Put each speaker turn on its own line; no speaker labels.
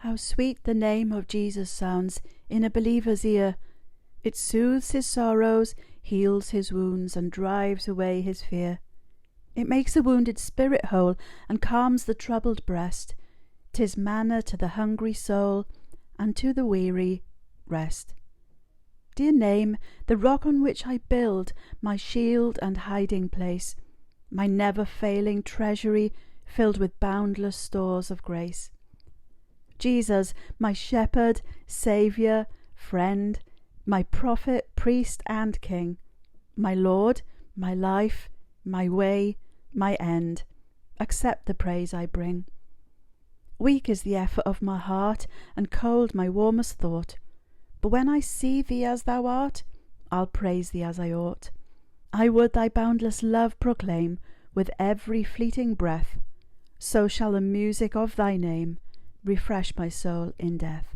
How sweet the name of Jesus sounds in a believer's ear! It soothes his sorrows, heals his wounds, and drives away his fear. It makes the wounded spirit whole, and calms the troubled breast. 'Tis manna to the hungry soul, and to the weary, rest. Dear name, the rock on which I build, my shield and hiding place, my never-failing treasury filled with boundless stores of grace. Jesus, my shepherd, Saviour, friend, my prophet, priest, and king, my Lord, my life, my way, my end, accept the praise I bring. Weak is the effort of my heart, and cold my warmest thought, but when I see thee as thou art, I'll praise thee as I ought. I would thy boundless love proclaim with every fleeting breath, so shall the music of thy name refresh my soul in death.